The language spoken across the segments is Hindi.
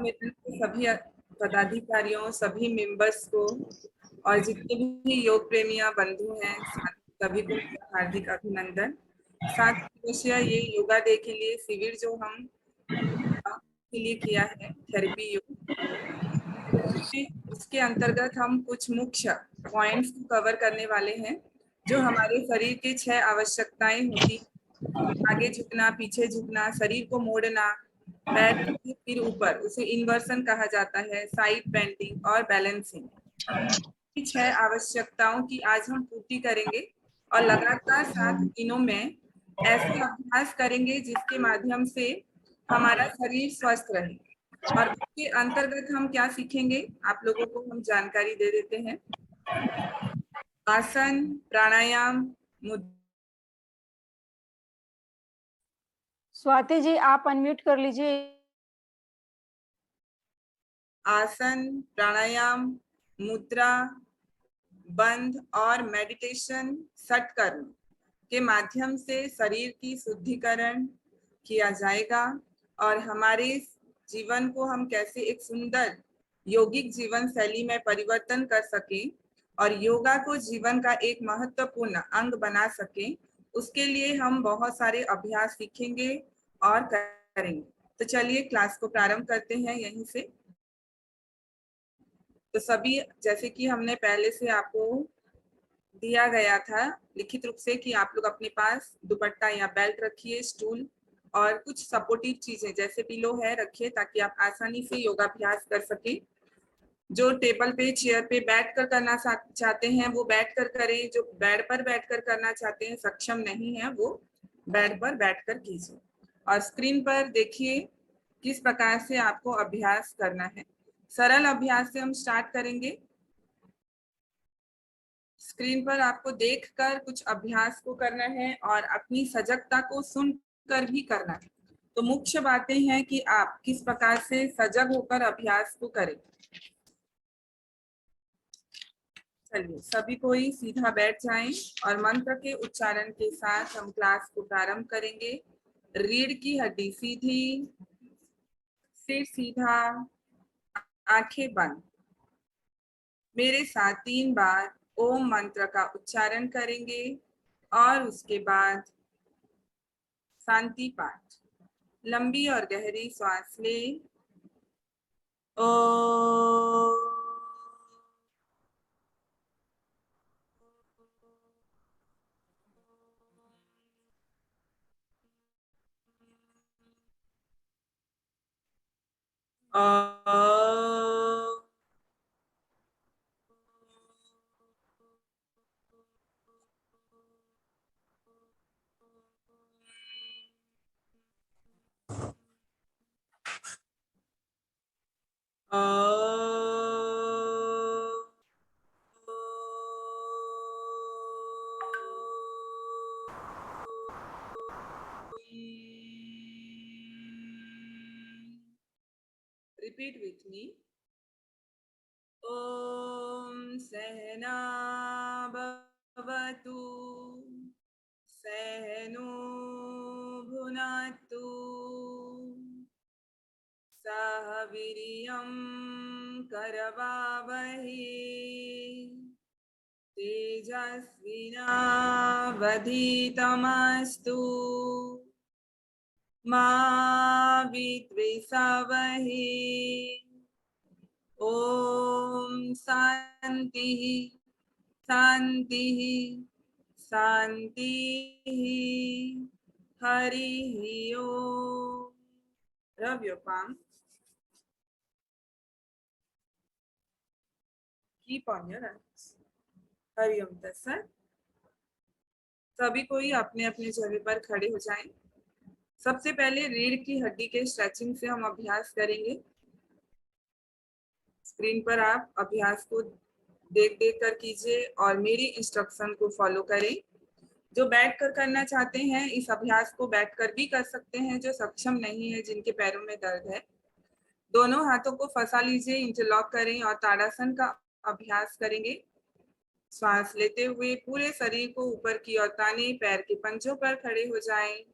मेरे सभी पदाधिकारियों, सभी मेंबर्स को और जितने भी योग प्रेमिया बंधु हैं सभी को हार्दिक अभिनंदन। 7 दिवसीय ये योगा डे के लिए शिविर जो हम के लिए किया है, थेरेपी योग, उसके अंतर्गत हम कुछ मुख्य पॉइंट्स को कवर करने वाले हैं जो हमारे शरीर के 6 आवश्यकताएं होती, आगे झुकना, पीछे झुकना, शरीर को मोड़ना, पैर फिर ऊपर, उसे इन्वर्सन कहा जाता है, साइड बेंडिंग और बैलेंसिंग। 6 आवश्यकताओं की आज हम पूर्ति करेंगे और लगातार 7 दिनों में ऐसे अभ्यास करेंगे जिसके माध्यम से हमारा शरीर स्वस्थ रहे। और इसके अंतर्गत हम क्या सीखेंगे, आप लोगों को हम जानकारी दे देते हैं। आसन, प्राणायाम, मुद्रा। स्वाति जी आप अनम्यूट कर लीजिए। आसन, प्राणायाम, मुद्रा, बंध और मेडिटेशन सटकर्म के माध्यम से शरीर की शुद्धिकरण किया जाएगा और हमारे जीवन को हम कैसे एक सुंदर योगिक जीवन शैली में परिवर्तन कर सकें और योगा को जीवन का एक महत्वपूर्ण अंग बना सकें, उसके लिए हम बहुत सारे अभ्यास सीखेंगे और करेंगे। तो चलिए क्लास को प्रारंभ करते हैं यहीं से। तो सभी, जैसे कि हमने पहले से आपको दिया गया था लिखित रूप से कि आप लोग अपने पास दुपट्टा या बेल्ट रखिए, स्टूल और कुछ सपोर्टिव चीजें जैसे पिलो है रखिए ताकि आप आसानी से योगाभ्यास कर सके। जो टेबल पे, चेयर पे बैठ कर करना चाहते हैं वो बैठ कर करें, जो बेड पर बैठ कर करना चाहते हैं, सक्षम नहीं है, वो बेड पर बैठ कर कीजिए। और स्क्रीन पर देखिए किस प्रकार से आपको अभ्यास करना है। सरल अभ्यास से हम स्टार्ट करेंगे। स्क्रीन पर आपको देखकर कुछ अभ्यास को करना है और अपनी सजगता को सुनकर भी करना है। तो मुख्य बातें हैं कि आप किस प्रकार से सजग होकर अभ्यास को करें। चलिए सभी कोई सीधा बैठ जाएं और मंत्र के उच्चारण के साथ हम क्लास को प्रारंभ करेंगे। रीढ़ की हड्डी सीधी, सिर सीधा, आंखें बंद। मेरे साथ 3 बार ओम मंत्र का उच्चारण करेंगे और उसके बाद शांति पाठ। लंबी और गहरी सांस लें। Repeat with me. Om Sehna Bhavatu Sehno Bhunatu Sah Viriyam Karavavahi Tejasvinavadhitamastu मा विद्विषावहि। ओम शांति शांति शांति। हरि ओम। Rub your palm. Keep on your hands. Hari ओम तत्सत। सभी कोई अपने अपने जगह पर खड़े हो जाएं। सबसे पहले रीढ़ की हड्डी के स्ट्रेचिंग से हम अभ्यास करेंगे। स्क्रीन पर आप अभ्यास को देख कर कीजिए और मेरी इंस्ट्रक्शन को फॉलो करें। जो बैठकर करना चाहते हैं इस अभ्यास को बैठकर भी कर सकते हैं, जो सक्षम नहीं है, जिनके पैरों में दर्द है, दोनों हाथों को फंसा लीजिए, इंटरलॉक करें और ताड़ासन का अभ्यास करेंगे। श्वास लेते हुए पूरे शरीर को ऊपर की ओर ताने, पैर के पंजों पर खड़े हो जाएं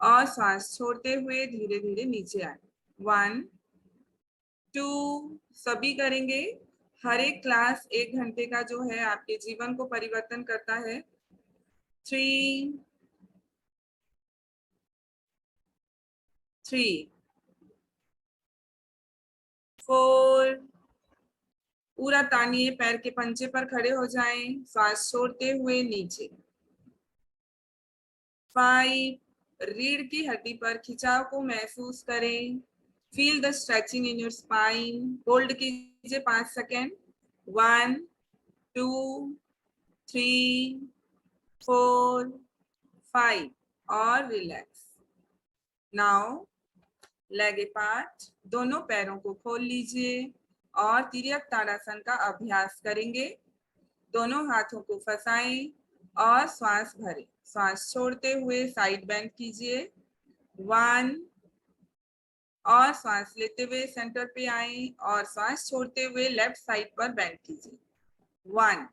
और श्वास छोड़ते हुए धीरे धीरे नीचे आए। 1 2 सभी करेंगे। हर एक क्लास 1 घंटे का जो है आपके जीवन को परिवर्तन करता है। 3 4 पूरा तानिए, पैर के पंजे पर खड़े हो जाएं, सांस छोड़ते हुए नीचे। 5 रीढ़ की हड्डी पर खिंचाव को महसूस करें। Feel the stretching in your spine. Hold कीजिए 5 सेकेंड। 1 2 3 4 5 और रिलैक्स। नाउ लेग अपार्ट, दोनों पैरों को खोल लीजिए और तिर्यक ताड़ासन का अभ्यास करेंगे। दोनों हाथों को फंसाएं और श्वास भरें। श्वास छोड़ते हुए साइड बेंड कीजिए। 1 और श्वास लेते हुए सेंटर पे आए और श्वास छोड़ते हुए लेफ्ट साइड पर बेंड कीजिए। 1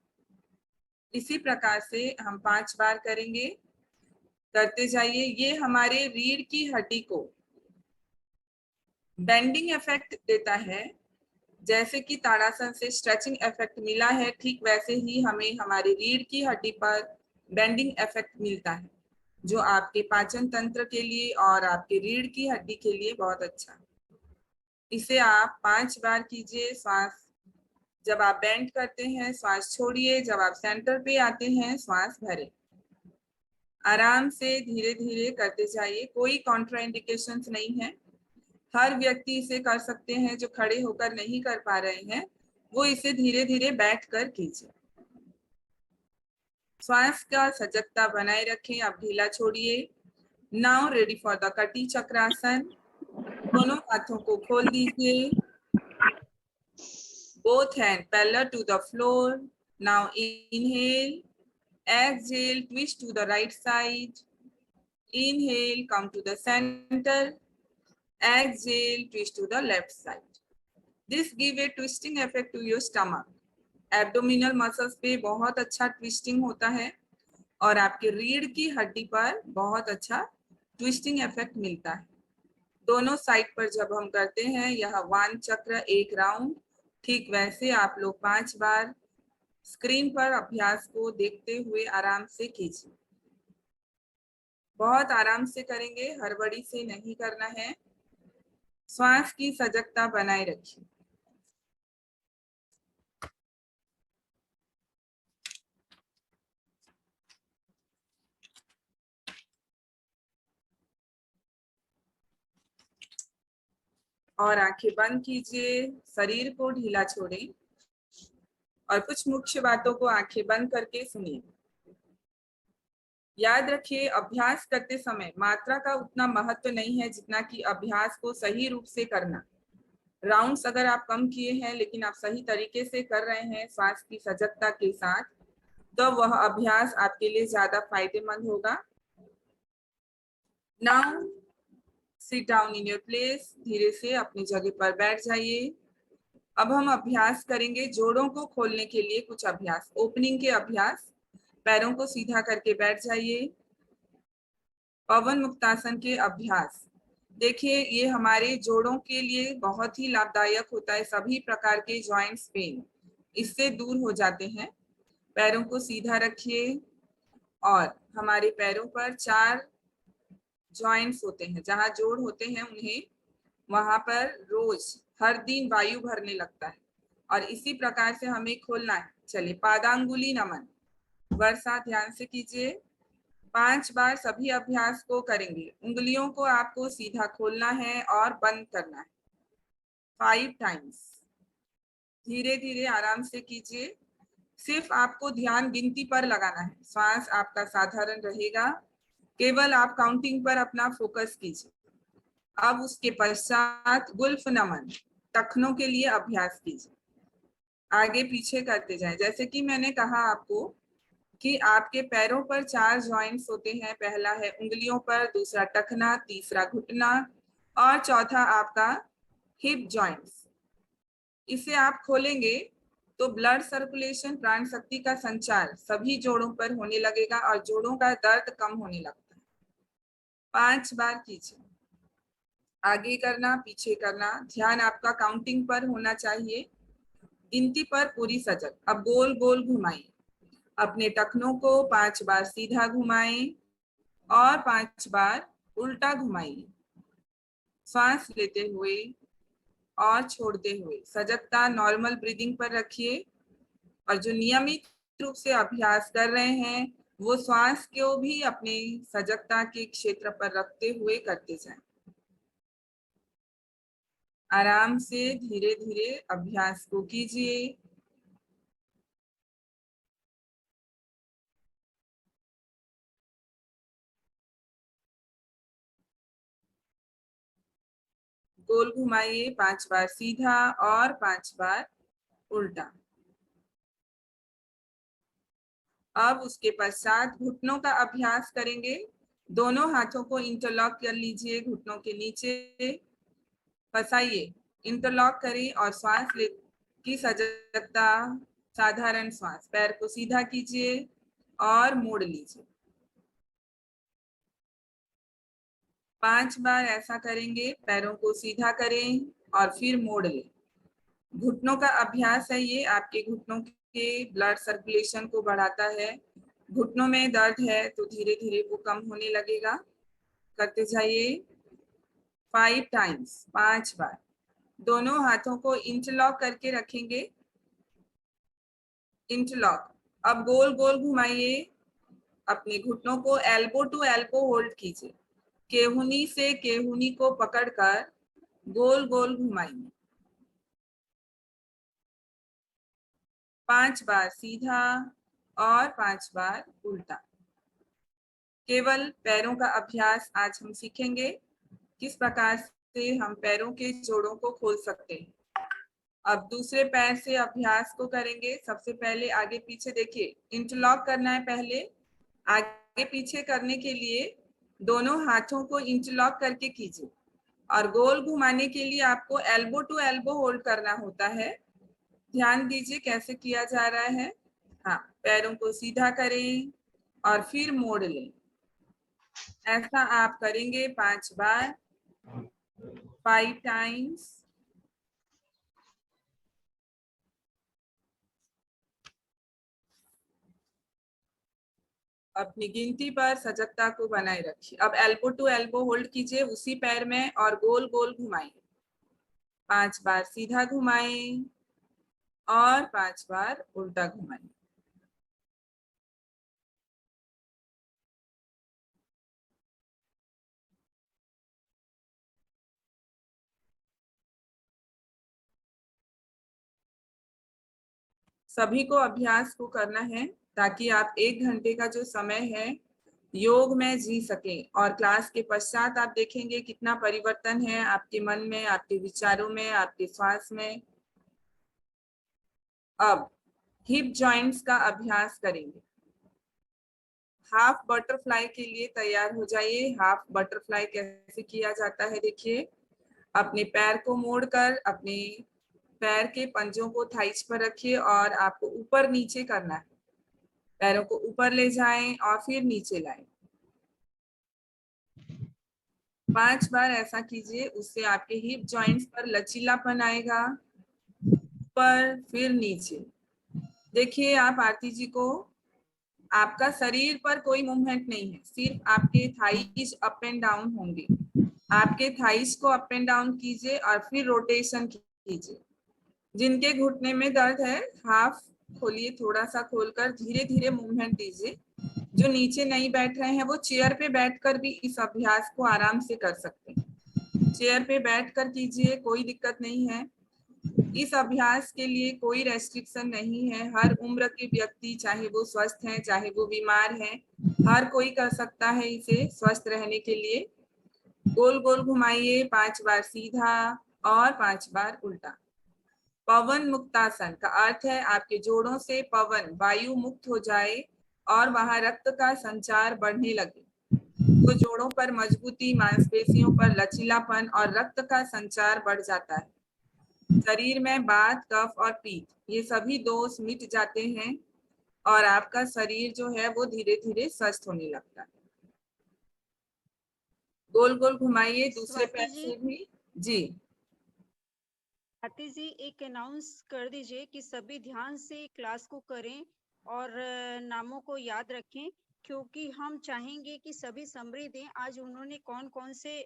इसी प्रकार से हम 5 बार करेंगे। करते जाइए। ये हमारे रीढ़ की हड्डी को बेंडिंग इफेक्ट देता है। जैसे कि ताड़ासन से स्ट्रेचिंग इफेक्ट मिला है, ठीक वैसे ही हमें हमारी रीढ़ की हड्डी पर बेंडिंग इफेक्ट मिलता है, जो आपके पाचन तंत्र के लिए और आपके रीढ़ की हड्डी के लिए बहुत अच्छा है। इसे आप 5 बार कीजिए। श्वास जब आप बेंड करते हैं श्वास छोड़िए, जब आप सेंटर पे आते हैं श्वास भरें। आराम से धीरे धीरे करते जाइए। कोई कॉन्ट्राइंडिकेशंस नहीं है। हर व्यक्ति इसे कर सकते हैं। जो खड़े होकर नहीं कर पा रहे हैं वो इसे धीरे धीरे बैठ कर कीजिए। श्वास का सजगता बनाए रखें। आप ढीला छोड़िए। नाउ रेडी फॉर द कटी चक्रासन। दोनों हाथों को खोल दीजिए। Both hand parallel to the floor. Now inhale, exhale, twist to the right side. Inhale, come to the center. Exhale, twist to the left side. This give a twisting effect to your stomach. Abdominal muscles पे बहुत अच्छा ट्विस्टिंग होता है और आपके रीढ़ की हड्डी पर बहुत अच्छा ट्विस्टिंग इफेक्ट मिलता है। दोनों साइड पर जब हम करते हैं यह 1 चक्र 1 राउंड, ठीक वैसे आप लोग 5 बार स्क्रीन पर अभ्यास को देखते हुए आराम से कीजिए। बहुत आराम से करेंगे, हड़बड़ी से नहीं करना है। श्वास की सजगता बनाए रखिए। और आंखें बंद कीजिए। शरीर को ढीला छोड़ें और कुछ मुख्य बातों को आंखें बंद करके सुनिए। याद रखिए, अभ्यास करते समय मात्रा का उतना महत्व नहीं है जितना कि अभ्यास को सही रूप से करना। राउंड्स अगर आप कम किए हैं लेकिन आप सही तरीके से कर रहे हैं श्वास की सजगता के साथ, तो वह अभ्यास आपके लिए ज्यादा फायदेमंद होगा। Now sit down in your place. धीरे से अपनी जगह पर बैठ जाइए। अब हम अभ्यास करेंगे जोड़ों को खोलने के लिए कुछ अभ्यास, ओपनिंग के अभ्यास। पैरों को सीधा करके बैठ जाइए। पवन मुक्तासन के अभ्यास। देखिए, ये हमारे जोड़ों के लिए बहुत ही लाभदायक होता है। सभी प्रकार के जॉइंट्स पेन इससे दूर हो जाते हैं। पैरों को सीधा रखिए और हमारे पैरों पर 4 जॉइंट्स होते हैं। जहां जोड़ होते हैं उन्हें वहां पर रोज हर दिन वायु भरने लगता है और इसी प्रकार से हमें खोलना है। चलिए, पादांगुली नमन। वर्षा ध्यान से कीजिए। 5 बार सभी अभ्यास को करेंगे। उंगलियों को आपको सीधा खोलना है और बंद करना है 5 टाइम्स। धीरे धीरे आराम से कीजिए। सिर्फ आपको ध्यान गिनती पर लगाना है। श्वास आपका साधारण रहेगा। केवल आप काउंटिंग पर अपना फोकस कीजिए। अब उसके पश्चात गुल्फ नमन, टखनों के लिए अभ्यास कीजिए। आगे पीछे करते जाएं। जैसे कि मैंने कहा आपको कि आपके पैरों पर 4 जॉइंट्स होते हैं। पहला है उंगलियों पर, दूसरा टखना, तीसरा घुटना और चौथा आपका हिप जॉइंट्स। इसे आप खोलेंगे तो ब्लड सर्कुलेशन, प्राण शक्ति का संचार सभी जोड़ों पर होने लगेगा और जोड़ों का दर्द कम होने लगता है। 5 बार कीजिए। आगे करना, पीछे करना, ध्यान आपका काउंटिंग पर होना चाहिए, गिनती पर पूरी सजग। अब गोल गोल घुमाइए, अपने टखनों को 5 बार सीधा घुमाएं और 5 बार उल्टा घुमाइए। सांस लेते हुए और छोड़ते हुए सजगता नॉर्मल ब्रीदिंग पर रखिए। और जो नियमित रूप से अभ्यास कर रहे हैं वो श्वास को भी अपने सजगता के क्षेत्र पर रखते हुए करते जाएं। आराम से धीरे धीरे अभ्यास को कीजिए। गोल घुमाइए, 5 बार सीधा और 5 बार उल्टा। अब उसके पश्चात घुटनों का अभ्यास करेंगे। दोनों हाथों को इंटरलॉक कर लीजिए, घुटनों के नीचे फंसाइए, इंटरलॉक करें और श्वास ले की सजगता, साधारण श्वास। पैर को सीधा कीजिए और मोड़ लीजिए। 5 बार ऐसा करेंगे। पैरों को सीधा करें और फिर मोड़ लें। घुटनों का अभ्यास है ये, आपके घुटनों के ब्लड सर्कुलेशन को बढ़ाता है। घुटनों में दर्द है तो धीरे धीरे वो कम होने लगेगा। करते जाइए 5 टाइम्स, 5 बार। दोनों हाथों को इंटरलॉक करके रखेंगे, इंटरलॉक। अब गोल गोल घुमाइए, अपने घुटनों को एल्बो टू एल्बो होल्ड कीजिए, केहूनी से केहूनी को पकड़कर गोल गोल घुमाइए। 5 बार सीधा और 5 बार उल्टा। केवल पैरों का अभ्यास आज हम सीखेंगे, किस प्रकार से हम पैरों के जोड़ों को खोल सकते हैं। अब दूसरे पैर से अभ्यास को करेंगे। सबसे पहले आगे पीछे देखिए, इंटरलॉक करना है। पहले आगे पीछे करने के लिए दोनों हाथों को इंटरलॉक करके कीजिए और गोल घुमाने के लिए आपको एल्बो टू एल्बो होल्ड करना होता है। ध्यान दीजिए कैसे किया जा रहा है। हाँ, पैरों को सीधा करें और फिर मोड़ लें। ऐसा आप करेंगे 5 बार, 5 टाइम्स। अपनी गिनती पर सजगता को बनाए रखिए। अब एल्बो टू एल्बो होल्ड कीजिए उसी पैर में और गोल गोल घुमाइए। 5 बार सीधा घुमाएं और 5 बार उल्टा घुमाएं। सभी को अभ्यास को करना है ताकि आप 1 घंटे का जो समय है योग में जी सकें। और क्लास के पश्चात आप देखेंगे कितना परिवर्तन है आपके मन में, आपके विचारों में, आपके श्वास में। अब हिप जॉइंट्स का अभ्यास करेंगे। हाफ बटरफ्लाई के लिए तैयार हो जाइए। हाफ बटरफ्लाई कैसे किया जाता है देखिए, अपने पैर को मोड़कर अपने पैर के पंजों को थाइस पर रखिए और आपको ऊपर नीचे करना है। पैरों को ऊपर ले जाएं और फिर नीचे लाएं। 5 बार ऐसा कीजिए, उससे आपके हिप जॉइंट्स पर लचीलापन आएगा। ऊपर फिर नीचे। देखिए आप आरती जी को, आपका शरीर पर कोई मूवमेंट नहीं है, सिर्फ आपके थाइस अप एंड डाउन होंगे। आपके थाइस को अप एंड डाउन कीजिए और फिर रोटेशन कीजिए। जिनके घुटने में दर्द है हाफ खोलिए, थोड़ा सा खोलकर धीरे धीरे मूवमेंट दीजिए। जो नीचे नहीं बैठ रहे हैं वो चेयर पे बैठकर भी इस अभ्यास को आराम से कर सकते हैं। चेयर पे बैठकर कीजिए, कोई दिक्कत नहीं है। इस अभ्यास के लिए कोई रेस्ट्रिक्शन नहीं है। हर उम्र के व्यक्ति, चाहे वो स्वस्थ हैं चाहे वो बीमार हैं, हर कोई कर सकता है इसे स्वस्थ रहने के लिए। गोल गोल घुमाइए, 5 बार सीधा और 5 बार उल्टा। पवन मुक्तासन का अर्थ है आपके जोड़ों से पवन वायु मुक्त हो जाए और वहां रक्त का संचार बढ़ने लगे। तो जोड़ों पर मजबूती, मांसपेशियों पर लचीलापन और रक्त का संचार बढ़ जाता है। शरीर में वात, कफ और पित्त ये सभी दोष मिट जाते हैं और आपका शरीर जो है वो धीरे धीरे स्वस्थ होने लगता है। गोल गोल घुमाइए दूसरे पैर स्वाति जी, से भी। जी स्वाति जी एक अनाउंस कर दीजिए कि सभी ध्यान से क्लास को करें और नामों को याद रखें, क्योंकि हम चाहेंगे कि सभी समरी दें आज उन्होंने कौन कौन से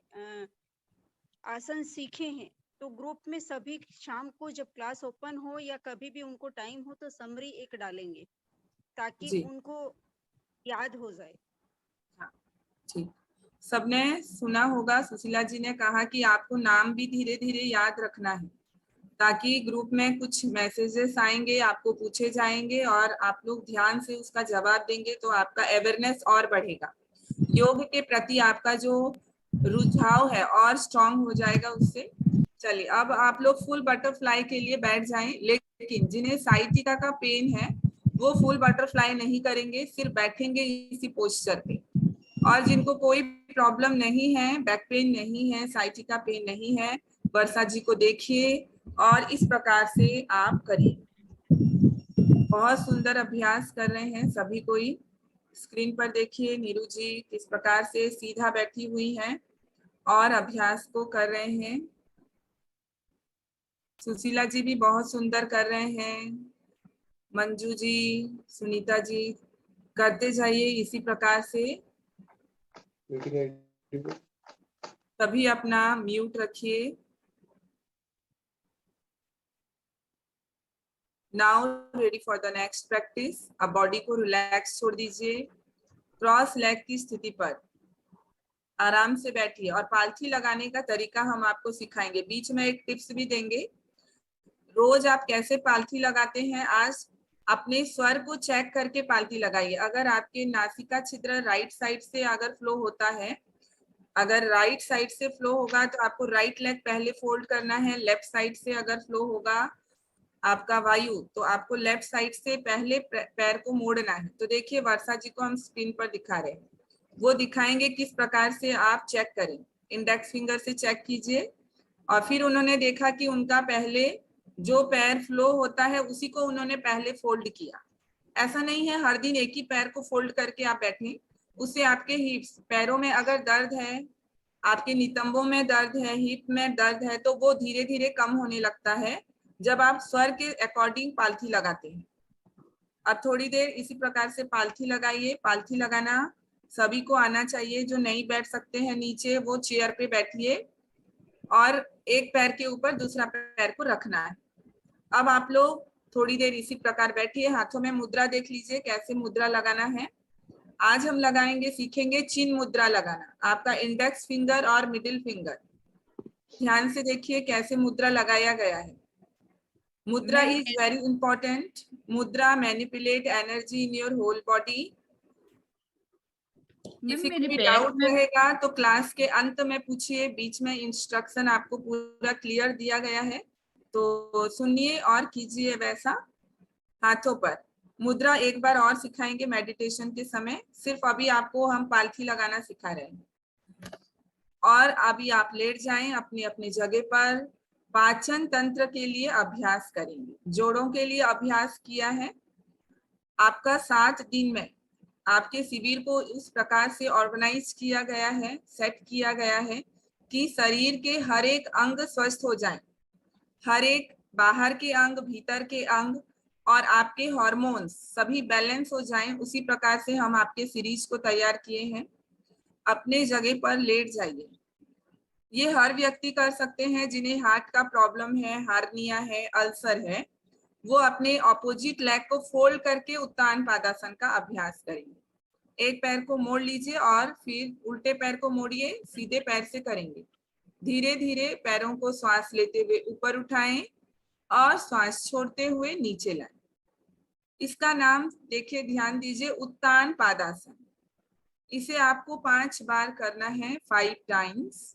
आसन सीखे हैं। तो ग्रुप में सभी शाम को जब क्लास ओपन हो या कभी भी उनको टाइम हो तो समरी एक डालेंगे ताकि जी उनको याद हो जाए। हाँ ठीक। सबने सुना होगा, सुशीला जी ने कहा कि आपको नाम भी धीरे धीरे याद रखना है, ताकि ग्रुप में कुछ मैसेजेस आएंगे, आपको पूछे जाएंगे और आप लोग ध्यान से उसका जवाब देंगे तो आपका अवेयरनेस और बढ़ेगा। योग के प्रति आपका जो रुझाव है और स्ट्रांग हो जाएगा उससे। चलिए अब आप लोग फुल बटरफ्लाई के लिए बैठ जाएं, लेकिन जिन्हें साइटिका का पेन है वो फुल बटरफ्लाई नहीं करेंगे, सिर्फ बैठेंगे इसी पोस्चर पे। और जिनको कोई प्रॉब्लम नहीं है, बैक पेन नहीं है, साइटिका पेन नहीं है, वर्षा जी को देखिए और इस प्रकार से आप करिए। बहुत सुंदर अभ्यास कर रहे हैं सभी कोई। स्क्रीन पर देखिए नीरू जी किस प्रकार से सीधा बैठी हुई हैं और अभ्यास को कर रहे हैं। सुशीला जी भी बहुत सुंदर कर रहे हैं। मंजू जी, सुनीता जी, करते जाइए इसी प्रकार से। तभी अपना म्यूट रखिए। Now ready for the next practice. अब बॉडी को रिलैक्स छोड़ दीजिए। क्रॉस लेग की स्थिति पर आराम से बैठिए और पालथी लगाने का तरीका हम आपको सिखाएंगे। बीच में एक टिप्स भी देंगे। रोज आप कैसे पालथी लगाते हैं, आज अपने स्वर को चेक करके पालथी लगाइए। अगर आपके नासिका छिद्र राइट साइड से अगर फ्लो होता है, अगर राइट साइड से फ्लो होगा तो आपको राइट लेग पहले फोल्ड करना है। लेफ्ट साइड से अगर फ्लो होगा आपका वायु तो आपको लेफ्ट साइड से पहले पैर को मोड़ना है। तो देखिए वर्षा जी को हम स्क्रीन पर दिखा रहे हैं, वो दिखाएंगे किस प्रकार से आप चेक करें। इंडेक्स फिंगर से चेक कीजिए और फिर उन्होंने देखा कि उनका पहले जो पैर फ्लो होता है उसी को उन्होंने पहले फोल्ड किया। ऐसा नहीं है हर दिन एक ही पैर को फोल्ड करके आप बैठें, उससे आपके हिप्स, पैरों में अगर दर्द है, आपके नितंबों में दर्द है, हिप में दर्द है, तो वो धीरे धीरे कम होने लगता है जब आप स्वर के अकॉर्डिंग पालथी लगाते हैं। अब थोड़ी देर इसी प्रकार से पालथी लगाइए। पालथी लगाना सभी को आना चाहिए। जो नहीं बैठ सकते हैं नीचे, वो चेयर पे बैठिए और एक पैर के ऊपर दूसरा पैर को रखना है। अब आप लोग थोड़ी देर इसी प्रकार बैठिए। हाथों में मुद्रा देख लीजिए कैसे मुद्रा लगाना है। आज हम लगाएंगे, सीखेंगे चिन्ह मुद्रा लगाना। आपका इंडेक्स फिंगर और मिडिल फिंगर ध्यान से देखिए कैसे मुद्रा लगाया गया है। Mudra is very important. Mudra manipulate energy in your whole body. किसी को भी डाउट रहेगा तो क्लास के अंत में पूछिए, बीच में इंस्ट्रक्शन आपको पूरा क्लियर दिया गया है तो सुनिए और कीजिए वैसा। हाथों पर मुद्रा एक बार और सिखाएंगे मेडिटेशन के समय, सिर्फ अभी आपको हम पालथी लगाना सिखा रहे हैं। और अभी आप लेट जाएं अपनी अपनी जगह पर। पाचन तंत्र के लिए अभ्यास करेंगे, जोड़ों के लिए अभ्यास किया है। आपका 7 दिन में आपके शिविर को उस प्रकार से ऑर्गेनाइज किया गया है, सेट किया गया है कि शरीर के हर एक अंग स्वस्थ हो जाए, हर एक बाहर के अंग, भीतर के अंग और आपके हार्मोन्स सभी बैलेंस हो जाएं। उसी प्रकार से हम आपके सीरीज को तैयार किए हैं। अपने जगह पर लेट जाइए। ये हर व्यक्ति कर सकते हैं जिन्हें हार्ट का प्रॉब्लम है, हार्निया है, अल्सर है, वो अपने ऑपोजिट लेग को फोल्ड करके उत्तान पादासन का अभ्यास करेंगे। एक पैर को मोड़ लीजिए और फिर उल्टे पैर को मोड़िए, सीधे पैर से करेंगे। धीरे धीरे पैरों को श्वास लेते हुए ऊपर उठाएं और श्वास छोड़ते हुए नीचे लाएं। इसका नाम देखिए, ध्यान दीजिए, उत्तान पादासन। इसे आपको 5 बार करना है, 5 टाइम्स।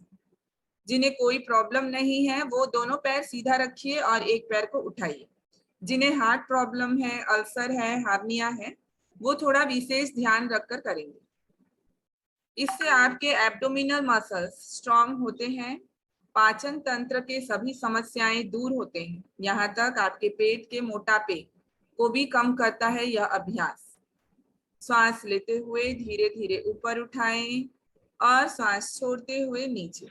जिन्हें कोई प्रॉब्लम नहीं है वो दोनों पैर सीधा रखिए और एक पैर को उठाइए। जिन्हें हार्ट प्रॉब्लम है, अल्सर है, हार्निया है, वो थोड़ा विशेष ध्यान रखकर करेंगे। इससे आपके एब्डोमिनल मसल्स स्ट्रांग होते हैं, पाचन तंत्र के सभी समस्याएं दूर होते हैं, यहाँ तक आपके पेट के मोटापे को भी कम करता है यह अभ्यास। श्वास लेते हुए धीरे धीरे ऊपर उठाएं और श्वास छोड़ते हुए नीचे।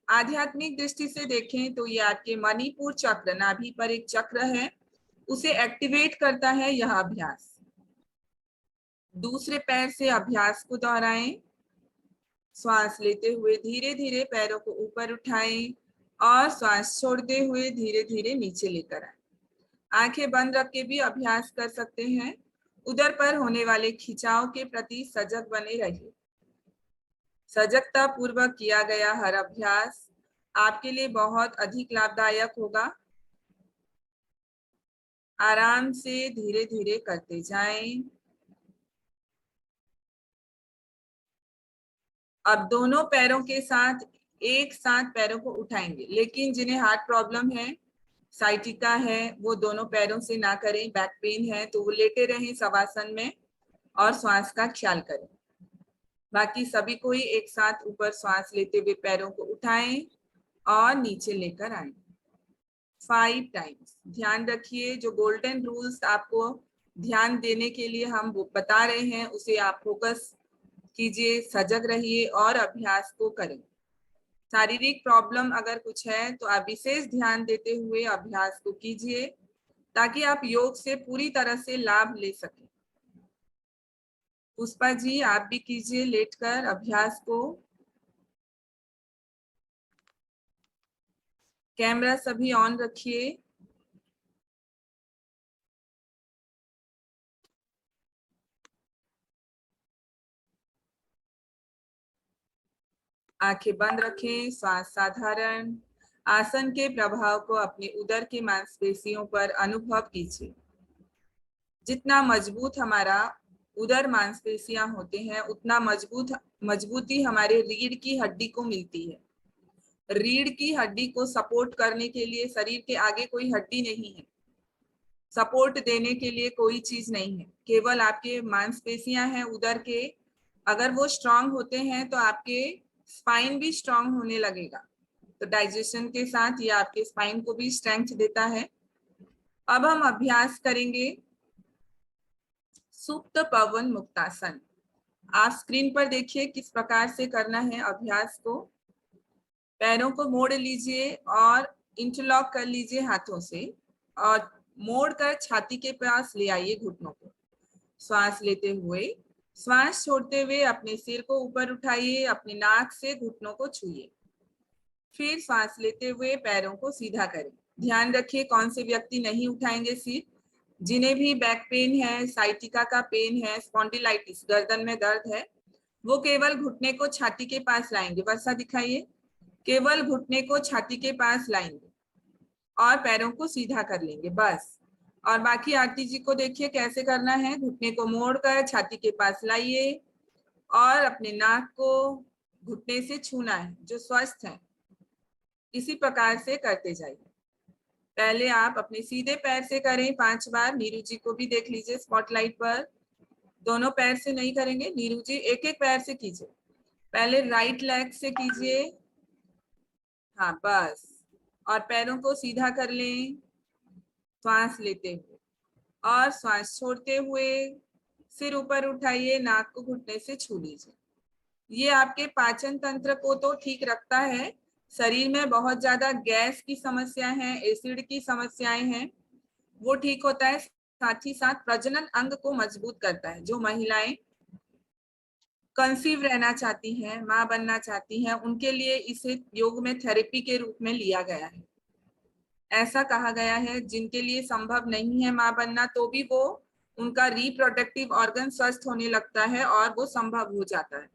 आध्यात्मिक दृष्टि से देखें तो ये आपके मणिपुर चक्र, नाभि पर एक चक्र है, उसे एक्टिवेट करता है यह अभ्यास। दूसरे पैर से अभ्यास को दोहराएं। श्वास लेते हुए धीरे धीरे पैरों को ऊपर उठाएं और श्वास छोड़ते हुए धीरे धीरे नीचे लेकर आए। आंखें बंद रख के भी अभ्यास कर सकते हैं। उदर पर होने वाले खिंचाव के प्रति सजग बने रहिए। सजगता पूर्वक किया गया हर अभ्यास आपके लिए बहुत अधिक लाभदायक होगा। आराम से धीरे धीरे करते जाएं। अब दोनों पैरों के साथ एक साथ पैरों को उठाएंगे, लेकिन जिन्हें हार्ट प्रॉब्लम है, साइटिका है, वो दोनों पैरों से ना करें। बैक पेन है तो वो लेटे रहें शवासन में और श्वास का ख्याल करें। बाकी सभी को ही एक साथ ऊपर श्वास लेते हुए पैरों को उठाएं और नीचे लेकर आए 5 टाइम्स। ध्यान रखिए, जो गोल्डन रूल्स आपको ध्यान देने के लिए हम बता रहे हैं उसे आप फोकस कीजिए, सजग रहिए और अभ्यास को करें। शारीरिक प्रॉब्लम अगर कुछ है तो आप विशेष ध्यान देते हुए अभ्यास को कीजिए ताकि आप योग से पूरी तरह से लाभ ले सकें। पुष्पा जी, आप भी कीजिए लेटकर अभ्यास को। कैमरा सभी ऑन रखिए। आंखें बंद रखें, श्वास साधारण। आसन के प्रभाव को अपने उदर की मांसपेशियों पर अनुभव कीजिए। जितना मजबूत हमारा उदर मांसपेशियां होते हैं उतना मजबूती हमारे रीढ़ की हड्डी को मिलती है। रीढ़ की हड्डी को सपोर्ट करने के लिए शरीर के आगे कोई हड्डी नहीं है, सपोर्ट देने के लिए कोई चीज नहीं है, केवल आपके मांसपेशियां हैं उदर के। अगर वो स्ट्रांग होते हैं तो आपके स्पाइन भी स्ट्रांग होने लगेगा। तो डाइजेशन के साथ ये आपके स्पाइन को भी स्ट्रेंथ देता है। अब हम अभ्यास करेंगे सुप्त पवन मुक्तासन। आप स्क्रीन पर देखिए किस प्रकार से करना है अभ्यास को। पैरों को मोड़ लीजिए और इंटरलॉक कर लीजिए हाथों से और मोड़ कर छाती के पास ले आइए घुटनों को। श्वास लेते हुए, श्वास छोड़ते हुए अपने सिर को ऊपर उठाइए, अपनी नाक से घुटनों को छूइए। फिर श्वास लेते हुए पैरों को सीधा करें। ध्यान रखिए कौन से व्यक्ति नहीं उठाएंगे सिर। जिन्हें भी बैक पेन है, साइटिका का पेन है, स्पॉन्डिलाइटिस गर्दन में दर्द है, वो केवल घुटने को छाती के पास लाएंगे। वर्षा दिखाइए। केवल घुटने को छाती के पास लाएंगे और पैरों को सीधा कर लेंगे, बस। और बाकी आरती जी को देखिए कैसे करना है। घुटने को मोड़कर छाती के पास लाइए और अपने नाक को घुटने से छूना है जो स्वस्थ है। इसी प्रकार से करते जाइए। पहले आप अपने सीधे पैर से करें 5 बार। नीरू जी को भी देख लीजिए स्पॉटलाइट पर। दोनों पैर से नहीं करेंगे, नीरू जी एक एक पैर से कीजिए। पहले राइट लेग से कीजिए, हाँ बस। और पैरों को सीधा कर लें श्वास लेते हुए और श्वास छोड़ते हुए सिर ऊपर उठाइए, नाक को घुटने से छू लीजिए। ये आपके पाचन तंत्र को तो ठीक रखता है। शरीर में बहुत ज्यादा गैस की समस्या है, एसिड की समस्याएं हैं, वो ठीक होता है। साथ ही साथ प्रजनन अंग को मजबूत करता है। जो महिलाएं कंसीव रहना चाहती हैं, मां बनना चाहती हैं, उनके लिए इसे योग में थेरेपी के रूप में लिया गया है। ऐसा कहा गया है जिनके लिए संभव नहीं है मां बनना तो भी वो उनका रिप्रोडक्टिव ऑर्गन स्वस्थ होने लगता है और वो संभव हो जाता है।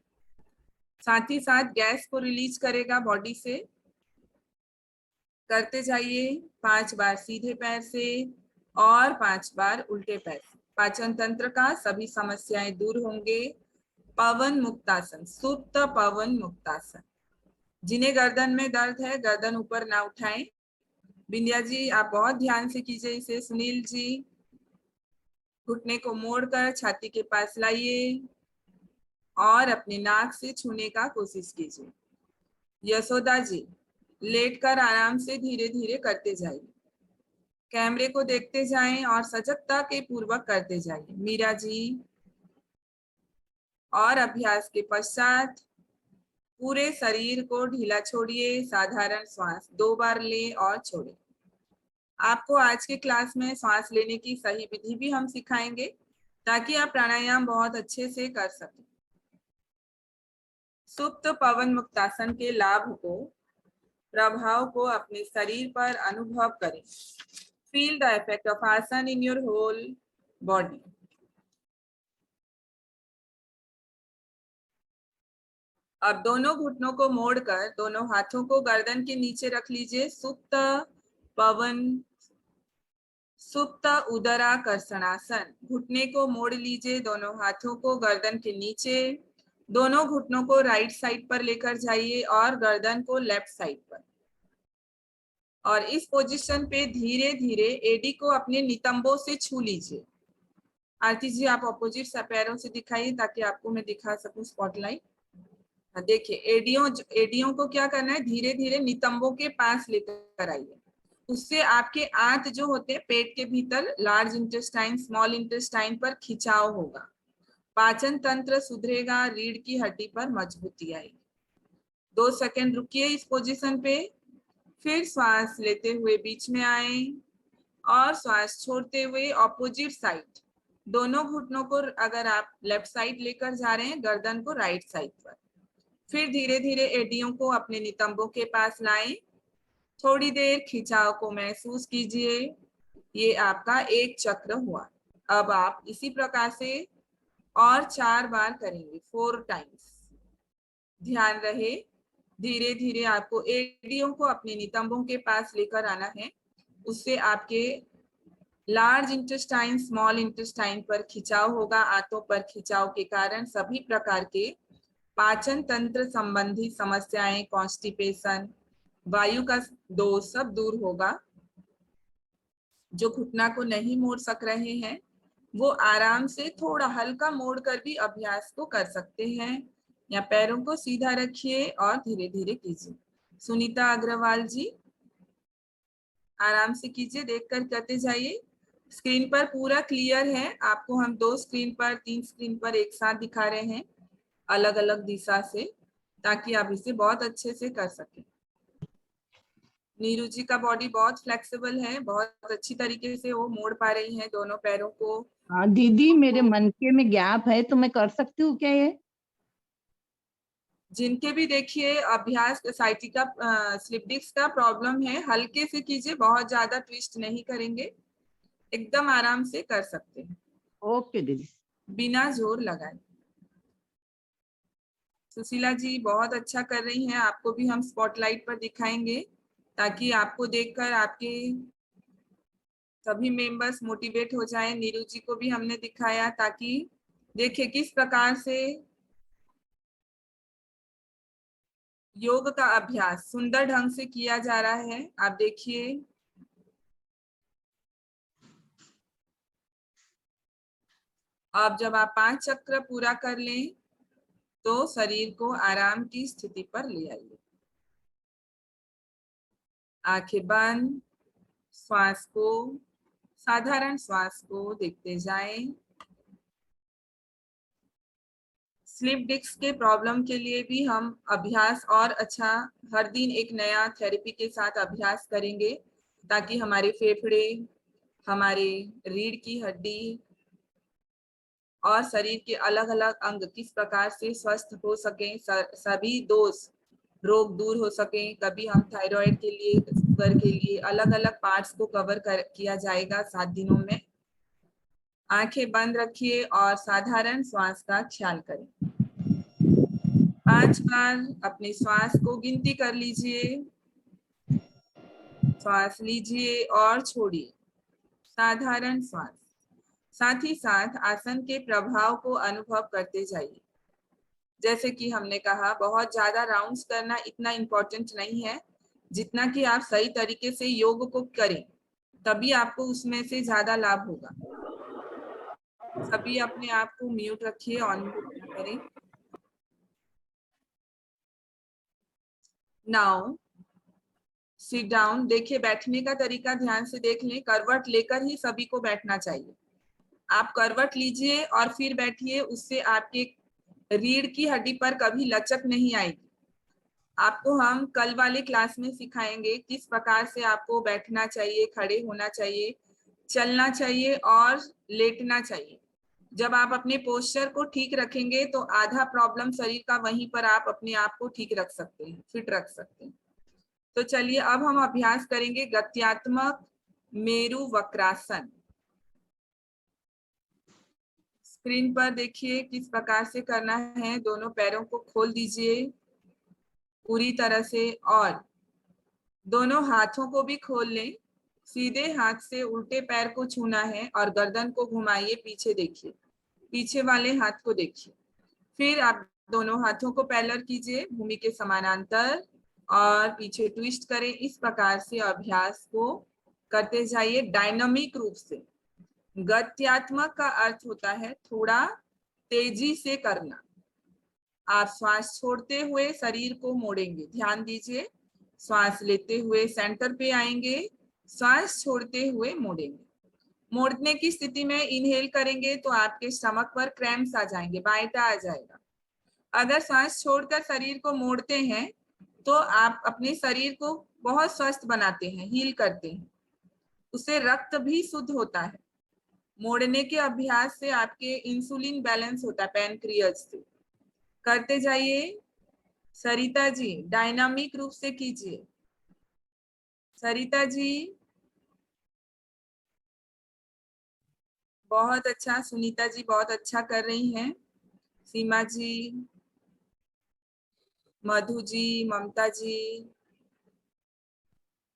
साथ ही साथ गैस को रिलीज करेगा बॉडी से। करते जाइए 5 बार सीधे पैर से और 5 बार उल्टे पैर से। पाचन तंत्र का सभी समस्याएं दूर होंगे। पवन मुक्तासन, सुप्त पवन मुक्तासन। जिन्हें गर्दन में दर्द है गर्दन ऊपर ना उठाएं। बिंदिया जी आप बहुत ध्यान से कीजिए इसे। सुनील जी, घुटने को मोड़कर छाती के पास लाइए और अपने नाक से छूने का कोशिश कीजिए। यशोदा जी, लेटकर आराम से धीरे धीरे करते जाइए। कैमरे को देखते जाएं और सजगता के पूर्वक करते जाइए। मीरा जी, और अभ्यास के पश्चात पूरे शरीर को ढीला छोड़िए, साधारण श्वास 2 बार ले और छोड़े। आपको आज के क्लास में सांस लेने की सही विधि भी हम सिखाएंगे ताकि आप प्राणायाम बहुत अच्छे से कर सकें। सुप्त पवन मुक्तासन के लाभ को, प्रभाव को अपने शरीर पर अनुभव करें। फील द इफेक्ट ऑफ आसन इन योर होल बॉडी। अब दोनों घुटनों को मोड़कर दोनों हाथों को गर्दन के नीचे रख लीजिए। सुप्त पवन, सुप्त उदराकर्षणासन। घुटने को मोड़ लीजिए, दोनों हाथों को गर्दन के नीचे, दोनों घुटनों को राइट साइड पर लेकर जाइए और गर्दन को लेफ्ट साइड पर। और इस पोजीशन पे धीरे धीरे एडी को अपने नितंबों से छू लीजिए। आरती जी आप अपोजिट पैरों से दिखाइए ताकि आपको मैं दिखा सकूं स्पॉटलाइट। देखिए एडियों को क्या करना है, धीरे धीरे नितंबों के पास लेकर आइए। उससे आपके आंत जो होते हैं पेट के भीतर, लार्ज इंटेस्टाइन स्मॉल इंटेस्टाइन पर खिंचाव होगा, पाचन तंत्र सुधरेगा, रीढ़ की हड्डी पर मजबूती आएगी। 2 सेकंड रुकिए इस पोजीशन पे, फिर श्वास लेते हुए बीच में आए और श्वास छोड़ते हुए ऑपोजिट साइड। दोनों घुटनों को अगर आप लेफ्ट साइड लेकर जा रहे हैं, गर्दन को राइट साइड पर। फिर धीरे धीरे एडियों को अपने नितंबों के पास लाएं। थोड़ी देर खिंचाव को महसूस कीजिए। ये आपका एक चक्र हुआ। अब आप इसी प्रकार से और 4 बार करेंगे, 4 टाइम्स। ध्यान रहे धीरे धीरे आपको एडियों को अपने नितंबों के पास लेकर आना है। उससे आपके लार्ज इंटेस्टाइन स्मॉल इंटेस्टाइन पर खिंचाव होगा। आंतों पर खिंचाव के कारण सभी प्रकार के पाचन तंत्र संबंधी समस्याएं, कॉन्स्टिपेशन, वायु का दोष सब दूर होगा। जो घुटना को नहीं मोड़ सक रहे हैं वो आराम से थोड़ा हल्का मोड़ कर भी अभ्यास को कर सकते हैं। या पैरों को सीधा रखिए और धीरे धीरे कीजिए। सुनीता अग्रवाल जी आराम से कीजिए, देखकर करते जाइए। स्क्रीन पर पूरा क्लियर है। आपको हम 2 स्क्रीन पर 3 स्क्रीन पर एक साथ दिखा रहे हैं अलग अलग दिशा से, ताकि आप इसे बहुत अच्छे से कर सकें। नीरू जी का बॉडी बहुत फ्लेक्सिबल है, बहुत अच्छी तरीके से वो मोड़ पा रही हैं दोनों पैरों को। हाँ दीदी, मेरे मनके में गैप है तो मैं कर सकती हूँ क्या ये? जिनके भी देखिए अभ्यास साइटिका स्लिप डिस्क का प्रॉब्लम है, हल्के से कीजिए, बहुत ज्यादा ट्विस्ट नहीं करेंगे, एकदम आराम से कर सकते हैं। ओके दीदी। बिना जोर लगाए। सुशीला जी बहुत अच्छा कर रही हैं, आपको भी हम स्पॉटलाइट पर दिखाएंगे ताकि आपको देखकर आपके सभी मेंबर्स मोटिवेट हो जाएं। नीरू जी को भी हमने दिखाया ताकि देखिए किस प्रकार से योग का अभ्यास सुंदर ढंग से किया जा रहा है। आप देखिए अब जब आप 5 चक्र पूरा कर लें तो शरीर को आराम की स्थिति पर ले आइए। आंखें बंद, श्वास को, साधारण श्वास को देखते जाएं। स्लिप डिस्क के प्रॉब्लम के लिए भी हम अभ्यास और अच्छा हर दिन एक नया थेरेपी के साथ अभ्यास करेंगे ताकि हमारे फेफड़े, हमारे रीढ़ की हड्डी और शरीर के अलग अलग अंग किस प्रकार से स्वस्थ हो सकें, सभी दोष रोग दूर हो सकें। कभी हम थायराइड के लिए, शुगर के लिए अलग अलग पार्ट्स को कवर किया जाएगा 7 दिनों में। आंखें बंद रखिए और साधारण श्वास का ख्याल करें। 5 बार अपने श्वास को गिनती कर लीजिए। श्वास लीजिए और छोड़िए, साधारण श्वास। साथ ही साथ आसन के प्रभाव को अनुभव करते जाइए। जैसे कि हमने कहा, बहुत ज्यादा राउंड्स करना इतना इम्पोर्टेंट नहीं है जितना कि आप सही तरीके से योग को करें, तभी आपको उसमें से ज्यादा लाभ होगा। सभी अपने आप को म्यूट रखिए, ऑन म्यूट ना करें। Now sit down. देखिए बैठने का तरीका ध्यान से देख लें, करवट लेकर ही सभी को बैठना चाहिए। आप करवट लीजिए और फिर बैठिए, उससे आपके रीढ़ की हड्डी पर कभी लचक नहीं आएगी। आपको हम कल वाले क्लास में सिखाएंगे किस प्रकार से आपको बैठना चाहिए, खड़े होना चाहिए, चलना चाहिए और लेटना चाहिए। जब आप अपने पोस्चर को ठीक रखेंगे तो आधा प्रॉब्लम शरीर का वहीं पर आप अपने आप को ठीक रख सकते हैं, फिट रख सकते हैं। तो चलिए अब हम अभ्यास करेंगे गत्यात्मक मेरु वक्रासन। स्क्रीन पर देखिए किस प्रकार से करना है। दोनों पैरों को खोल दीजिए पूरी तरह से और दोनों हाथों को भी खोल लें। सीधे हाथ से उल्टे पैर को छूना है और गर्दन को घुमाइए, पीछे देखिए, पीछे वाले हाथ को देखिए। फिर आप दोनों हाथों को पैरेलल कीजिए भूमि के समानांतर और पीछे ट्विस्ट करें। इस प्रकार से अभ्यास को करते जाइए डायनामिक रूप से। गत्यात्मक का अर्थ होता है थोड़ा तेजी से करना। आप श्वास छोड़ते हुए शरीर को मोड़ेंगे, ध्यान दीजिए। श्वास लेते हुए सेंटर पे आएंगे, श्वास छोड़ते हुए मोड़ेंगे। मोड़ने की स्थिति में इनहेल करेंगे तो आपके स्टमक पर क्रैम्प्स आ जाएंगे, बाइटा आ जाएगा। अगर सांस छोड़कर शरीर को मोड़ते हैं तो आप अपने शरीर को बहुत स्वस्थ बनाते हैं, हील करते हैं, उससे रक्त भी शुद्ध होता है। मोड़ने के अभ्यास से आपके इंसुलिन बैलेंस होता है पैनक्रियाज से। करते जाइए। सरिता जी डायनामिक रूप से कीजिए। सरिता जी बहुत अच्छा। सुनीता जी बहुत अच्छा कर रही हैं। सीमा जी, मधु जी, ममता जी,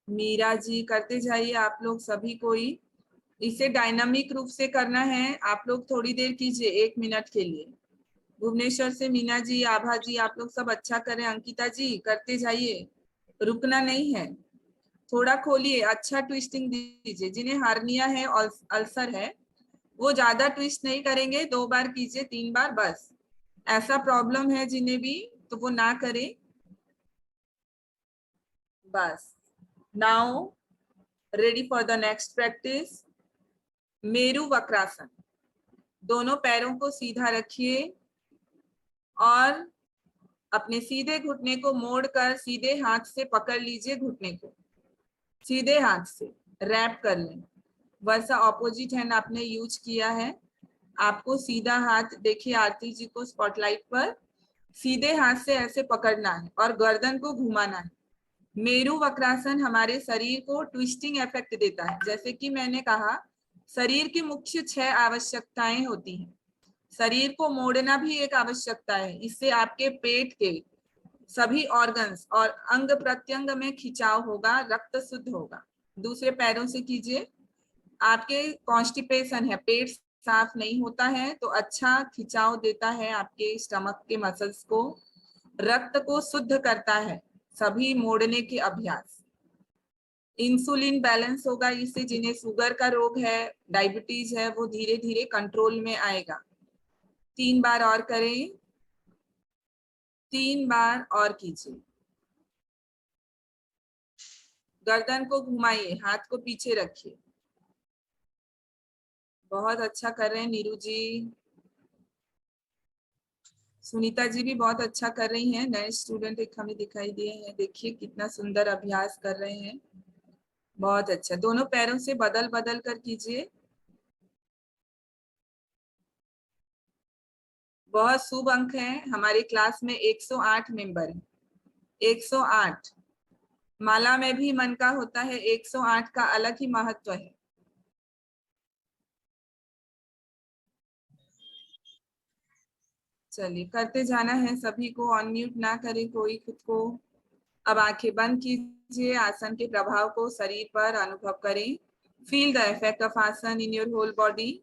मीरा जी, करते जाइए आप लोग सभी कोई। इसे डायनामिक रूप से करना है। आप लोग थोड़ी देर कीजिए, 1 मिनट के लिए। भुवनेश्वर से मीना जी, आभा जी, आप लोग सब अच्छा करें। अंकिता जी करते जाइए, रुकना नहीं है। थोड़ा खोलिए, अच्छा ट्विस्टिंग दीजिए। जिन्हें हार्निया है, अल्सर है, वो ज्यादा ट्विस्ट नहीं करेंगे, 2 बार कीजिए, 3 बार बस। ऐसा प्रॉब्लम है जिन्हें भी तो वो ना करें बस। Now ready for the next practice. Meru Vakrasana. दोनों पैरों को सीधा रखिए और अपने सीधे घुटने को मोड़कर सीधे हाथ से पकड़ लीजिए। घुटने को सीधे हाथ से रैप कर लें। वैसा ऑपोजिट हैंड आपने यूज किया है। आपको सीधा हाथ, देखिए आरती जी को स्पॉटलाइट पर, सीधे हाथ से ऐसे पकड़ना है और गर्दन को घुमाना है। मेरु वक्रासन हमारे शरीर को ट्विस्टिंग इफेक्ट देता है। जैसे कि मैंने कहा, शरीर की मुख्य 6 आवश्यकताएं होती हैं। शरीर को मोड़ना भी एक आवश्यकता है। इससे आपके पेट के सभी ऑर्गन्स और अंग प्रत्यंग में खिंचाव होगा, रक्त शुद्ध होगा। दूसरे पैरों से कीजिए। आपके कॉन्स्टिपेशन है, पेट साफ नहीं होता है, तो अच्छा खिंचाव देता है आपके स्टमक के मसल्स को, रक्त को शुद्ध करता है। सभी मोड़ने के अभ्यास। इंसुलिन बैलेंस होगा इससे। जिन्हें शुगर का रोग है, डायबिटीज है, वो धीरे धीरे कंट्रोल में आएगा। 3 बार और करें, 3 बार और कीजिए। गर्दन को घुमाइए, हाथ को पीछे रखिए। बहुत अच्छा कर रहे हैं नीरू जी। सुनीता जी भी बहुत अच्छा कर रही हैं। नए स्टूडेंट एक हमें दिखाई दिए हैं, देखिए कितना सुंदर अभ्यास कर रहे हैं। बहुत अच्छा। दोनों पैरों से बदल बदल कर कीजिए। बहुत शुभ अंक है। हमारे क्लास में 108 मेंबर हैं। 108। माला में भी मन का होता है, 108 का अलग ही महत्व है। चलिए करते जाना है सभी को। अनम्यूट ना करे कोई खुद को। अब आंखें बंद कीजिए। आसन के प्रभाव को शरीर पर अनुभव करें। फील द इफेक्ट ऑफ आसन इन योर होल बॉडी।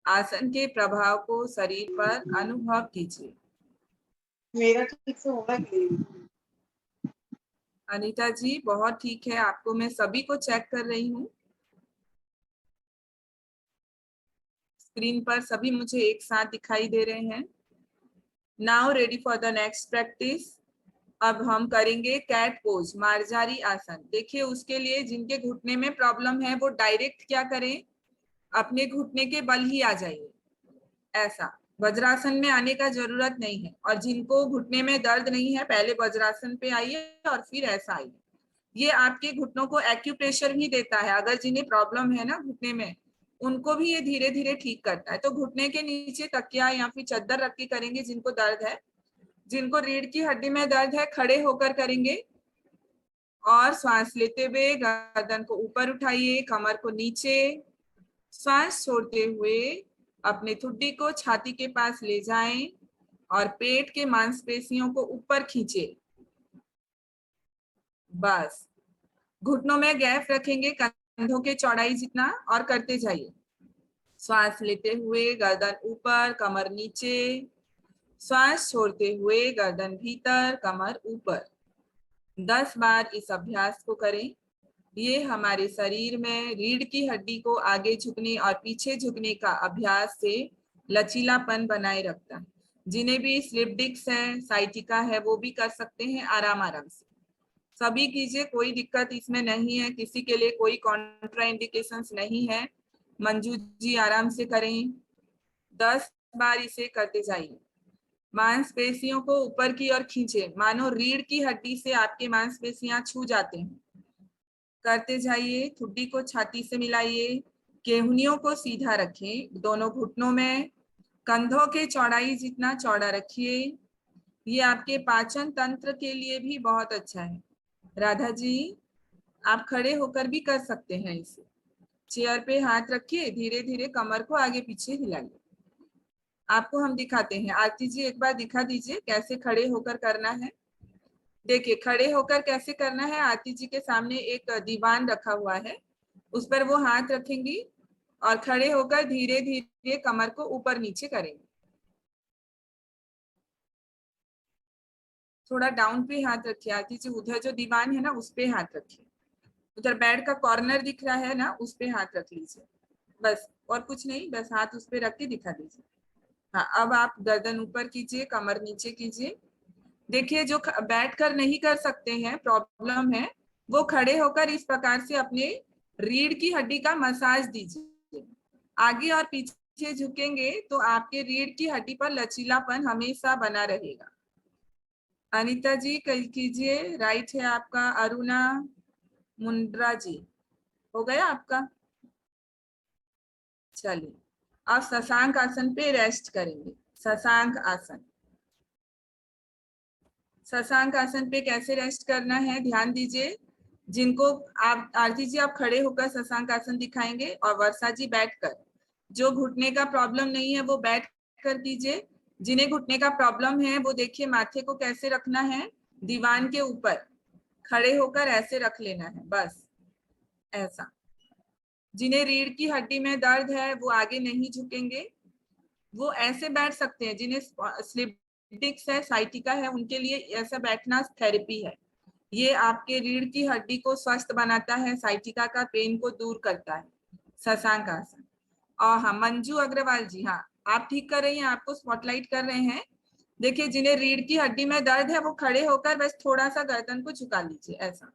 आसन के प्रभाव को शरीर पर अनुभव कीजिए। मेरा ठीक से होगा कि नहीं? अनीता जी बहुत ठीक है। आपको मैं सभी को चेक कर रही हूँ। स्क्रीन पर सभी मुझे एक साथ दिखाई दे रहे हैं। Now ready for the next practice. अब हम करेंगे कैट पोज, मार्जारी आसन। देखिए उसके लिए जिनके घुटने में प्रॉब्लम है वो डायरेक्ट क्या करें, अपने घुटने के बल ही आ जाइए। ऐसा वज्रासन में आने का जरूरत नहीं है। और जिनको घुटने में दर्द नहीं है पहले वज्रासन पे आइए और फिर ऐसा आइए। ये आपके घुटनों को एक्यूप्रेशर भी देता है। अगर जिन्हें प्रॉब्लम है ना घुटने में, उनको भी ये धीरे धीरे ठीक करता है। तो घुटने के नीचे तकिया या फिर चद्दर रख के करेंगे जिनको दर्द है। जिनको रीढ़ की हड्डी में दर्द है खड़े होकर करेंगे और श्वास लेते हुए गर्दन को ऊपर उठाइए, कमर को नीचे, श्वास छोड़ते हुए अपने ठुड्डी को छाती के पास ले जाएं और पेट के मांसपेशियों को ऊपर खींचे। बस घुटनों में गैप रखेंगे कंधों के चौड़ाई जितना और करते जाइए। श्वास लेते हुए गर्दन ऊपर, कमर नीचे, श्वास छोड़ते हुए गर्दन भीतर, कमर ऊपर। 10 बार इस अभ्यास को करें। ये हमारे शरीर में रीढ़ की हड्डी को आगे झुकने और पीछे झुकने का अभ्यास से लचीलापन बनाए रखता है। जिन्हें भी स्लिप डिस्क है, साइटिका है, वो भी कर सकते हैं आराम आराम से। सभी कीजिए, कोई दिक्कत इसमें नहीं है, किसी के लिए कोई कॉन्ट्राइंडिकेशंस नहीं है। मंजू जी आराम से करें। 10 बार इसे करते जाइए। मांसपेशियों को ऊपर की ओर खींचे, मानो रीढ़ की हड्डी से आपके मांसपेशियां छू जाते हैं। करते जाइए। ठुड्डी को छाती से मिलाइए, केहनियों को सीधा रखें, दोनों घुटनों में कंधों के चौड़ाई जितना चौड़ा रखिए। ये आपके पाचन तंत्र के लिए भी बहुत अच्छा है। राधा जी आप खड़े होकर भी कर सकते हैं इसे। चेयर पे हाथ रखिए, धीरे धीरे कमर को आगे पीछे हिलाइए। आपको हम दिखाते हैं। आरती जी एक बार दिखा दीजिए कैसे खड़े होकर करना है। देखिए खड़े होकर कैसे करना है। आरती जी के सामने एक दीवान रखा हुआ है, उस पर वो हाथ रखेंगी और खड़े होकर धीरे धीरे कमर को ऊपर नीचे करेंगे। थोड़ा डाउन पे हाथ रखिए आरती जी, उधर जो दीवान है ना उस पे हाथ रखिए। उधर बेड का कॉर्नर दिख रहा है ना, उस पे हाथ रख लीजिए। बस और कुछ नहीं, बस हाथ उस पे रख के दिखा दीजिए। हाँ अब आप गर्दन ऊपर कीजिए, कमर नीचे कीजिए। देखिए जो बैठ कर नहीं कर सकते हैं, प्रॉब्लम है, वो खड़े होकर इस प्रकार से अपने रीढ़ की हड्डी का मसाज दीजिए। आगे और पीछे झुकेंगे तो आपके रीढ़ की हड्डी पर लचीलापन हमेशा बना रहेगा। अनीता जी कीजिए, राइट है आपका। अरुणा मुंड्रा जी हो गया आपका। चलिए अब शशांक आसन पे रेस्ट करेंगे। शशांक आसन। शशांक आसन पे कैसे रेस्ट करना है ध्यान दीजिए। जिनको आप आरती जी आप खड़े होकर शशांक आसन दिखाएंगे और वर्षा जी बैठकर। जो घुटने का प्रॉब्लम नहीं है वो बैठ कर कीजिए। जिन्हें घुटने का प्रॉब्लम है वो देखिए माथे को कैसे रखना है, दीवान के ऊपर खड़े होकर ऐसे रख लेना है, बस ऐसा। जिन्हें रीढ़ की हड्डी में दर्द है वो आगे नहीं झुकेंगे, वो ऐसे बैठ सकते हैं। जिन्हें स्लिप डिस्क है, साइटिका है, उनके लिए ऐसा बैठना थेरेपी है। ये आपके रीढ़ की हड्डी को स्वस्थ बनाता है, साइटिका का पेन को दूर करता है। शशांक आसन। और हाँ मंजू अग्रवाल जी, हाँ आप ठीक कर रही हैं, आपको स्पॉटलाइट कर रहे हैं। देखिए जिन्हें रीढ़ की हड्डी में दर्द है वो खड़े होकर बस थोड़ा सा गर्दन को झुका लीजिए, ऐसा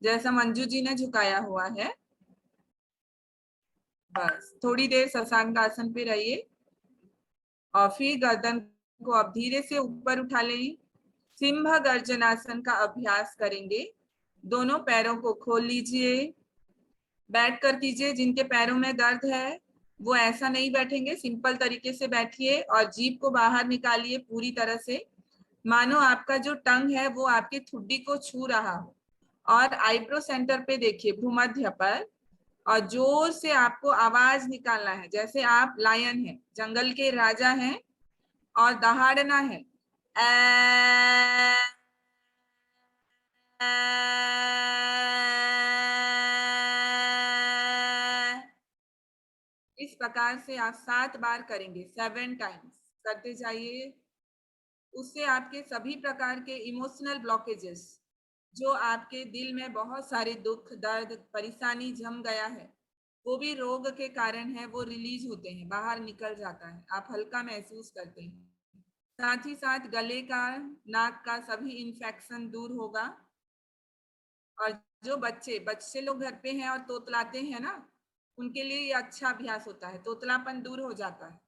जैसा मंजू जी ने झुकाया हुआ है। बस थोड़ी देर शशांक आसन पे रहिए और फिर गर्दन को अब धीरे से ऊपर उठा लें। सिंह गर्जनासन का अभ्यास करेंगे। दोनों पैरों को खोल लीजिए, बैठ कर कीजिए। जिनके पैरों में दर्द है वो ऐसा नहीं बैठेंगे, सिंपल तरीके से बैठिए और जीभ को बाहर निकालिए पूरी तरह से, मानो आपका जो टंग है वो आपके ठुड्डी को छू रहा हो। और आईब्रो सेंटर पे देखिए, भूमध्य पर, और जोर से आपको आवाज निकालना है जैसे आप लायन हैं, जंगल के राजा हैं, और दहाड़ना है। इस प्रकार से आप 7 बार करेंगे, 7 टाइम्स करते जाइए। उससे आपके सभी प्रकार के इमोशनल ब्लॉकेजेस, जो आपके दिल में बहुत सारे दुख, दर्द, परेशानी जम गया है, वो भी रोग के कारण है, वो रिलीज होते हैं, बाहर निकल जाता है, आप हल्का महसूस करते हैं। साथ ही साथ गले का, नाक का सभी इन्फेक्शन दूर होगा। और जो बच्चे लोग घर पे हैं और तोतलाते हैं ना, उनके लिए ये अच्छा अभ्यास होता है, तोतलापन दूर हो जाता है।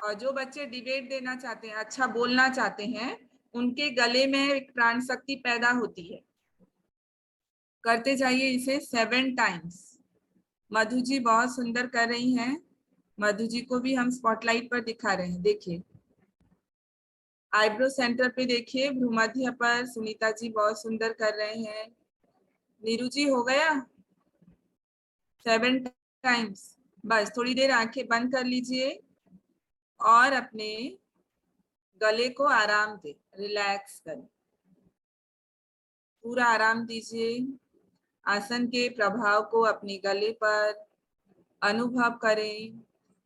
और जो बच्चे डिबेट देना चाहते हैं, अच्छा बोलना चाहते हैं, उनके गले में एक प्राण शक्ति पैदा होती है। करते जाइए इसे 7 टाइम्स। मधु जी बहुत सुंदर कर रही हैं। मधु जी को भी हम स्पॉटलाइट पर दिखा रहे हैं। देखिए आईब्रो सेंटर पे देखिए, भ्रूमध्य पर सुनीता जी बहुत सुंदर कर रहे हैं। नीरू जी हो गया 7 टाइम्स। बस थोड़ी देर आंखें बंद कर लीजिए और अपने गले को आराम दे, रिलैक्स करें, पूरा आराम दीजिए। आसन के प्रभाव को अपने गले पर अनुभव करें।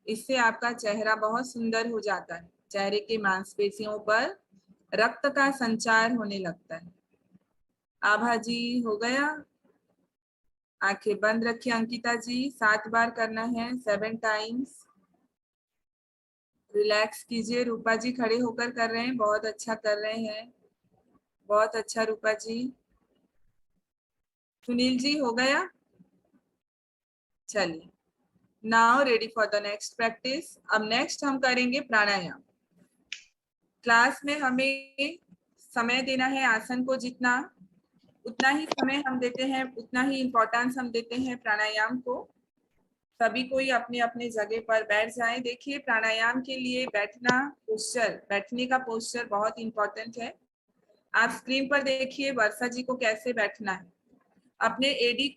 इससे आपका चेहरा बहुत सुंदर हो जाता है। चेहरे के मांसपेशियों पर रक्त का संचार होने लगता है। आभा जी हो गया। आंखें बंद रखिए अंकिता जी, 7 बार करना है, 7 टाइम्स। रिलैक्स कीजिए। रूपा जी खड़े होकर कर रहे हैं, बहुत अच्छा कर रहे हैं, बहुत अच्छा रूपा जी। सुनील जी हो गया। चलिए now ready for the next practice. अब नेक्स्ट हम करेंगे प्राणायाम। क्लास में हमें समय देना है आसन को, जितना उतना ही समय हम देते हैं, उतना ही इम्पोर्टेंस हम देते हैं प्राणायाम को। सभी कोई अपने अपने जगह पर बैठ जाए। देखिए प्राणायाम के लिए बैठना पोस्चर, बैठने का पोस्चर बहुत इंपॉर्टेंट है। आप स्क्रीन पर देखिए वर्षा जी को कैसे बैठना है। अपने एडी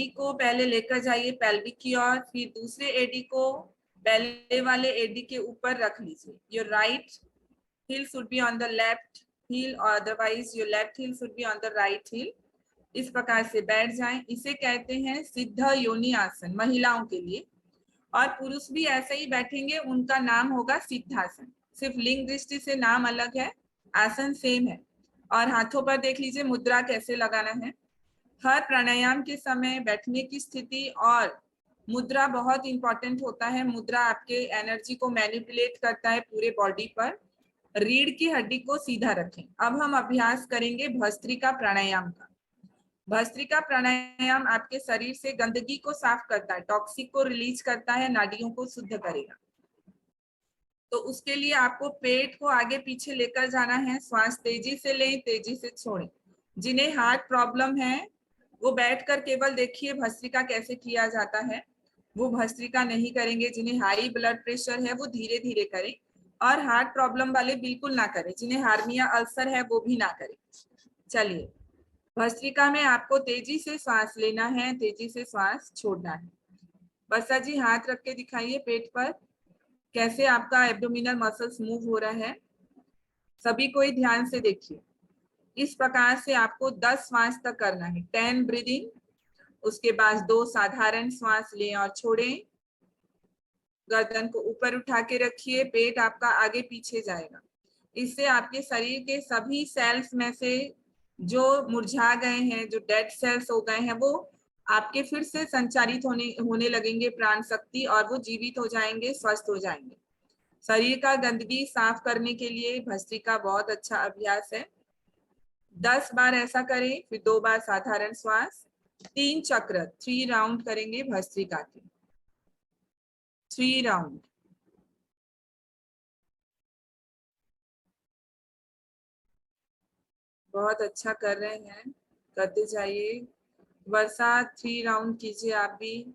को पहले लेकर जाइए पेल्विक की ओर, फिर दूसरे एडी को पहले वाले एडी के ऊपर रख लीजिए। Your right heel should be on the left heel or otherwise your left heel should be on the right heel। इस प्रकार से बैठ जाएं। इसे कहते हैं सिद्ध योनि आसन महिलाओं के लिए, और पुरुष भी ऐसे ही बैठेंगे, उनका नाम होगा सिद्धासन। सिर्फ लिंग दृष्टि से नाम अलग है, आसन सेम है। और हाथों पर देख लीजिए मुद्रा कैसे लगाना है। हर प्राणायाम के समय बैठने की स्थिति और मुद्रा बहुत इंपॉर्टेंट होता है। मुद्रा आपके एनर्जी को मैनिपुलेट करता है पूरे बॉडी पर। रीढ़ की हड्डी को सीधा रखें। अब हम अभ्यास करेंगे भस्त्रिका प्राणायाम का। भस्त्रिका प्राणायाम आपके शरीर से गंदगी को साफ करता है, टॉक्सिक को रिलीज करता है, नाड़ियों को शुद्ध करेगा। तो उसके लिए आपको पेट को आगे पीछे लेकर जाना है। श्वास तेजी से लें, तेजी से छोड़ें। जिन्हें हार्ट प्रॉब्लम है वो बैठकर केवल देखिए भस्त्रिका कैसे किया जाता है, वो भस्त्रिका नहीं करेंगे। जिन्हें हाई ब्लड प्रेशर है वो धीरे धीरे करें, और हार्ट प्रॉब्लम वाले बिल्कुल ना करें। जिन्हें हार्निया अल्सर है वो भी ना करें। चलिए भस्त्रिका में आपको तेजी से सांस लेना है, तेजी से सांस छोड़ना है। वर्षा जी हाथ रख के दिखाइए पेट पर, कैसे आपका एब्डोमिनल मसल्स मूव हो रहा है। सभी कोई ध्यान से देखिए। इस प्रकार से आपको 10 श्वास तक करना है। 10 ब्रीदिंग, उसके बाद 2 साधारण श्वास लें और छोड़ें। गर्दन को ऊपर उठा के रखिए, पेट आपका आगे पीछे जाएगा। इससे आपके शरीर के सभी सेल्स में से जो मुरझा गए हैं, जो डेड सेल्स हो गए हैं, वो आपके फिर से संचारित होने लगेंगे प्राण शक्ति, और वो जीवित हो जाएंगे, स्वस्थ हो जाएंगे। शरीर का गंदगी साफ करने के लिए भस्त्रिका बहुत अच्छा अभ्यास है। 10 बार ऐसा करें, फिर 2 बार साधारण श्वास, 3 चक्र 3 राउंड करेंगे भस्त्रिका के, 3 राउंड। बहुत अच्छा कर रहे हैं, करते जाइए। वर्षा 3 राउंड कीजिए आप भी।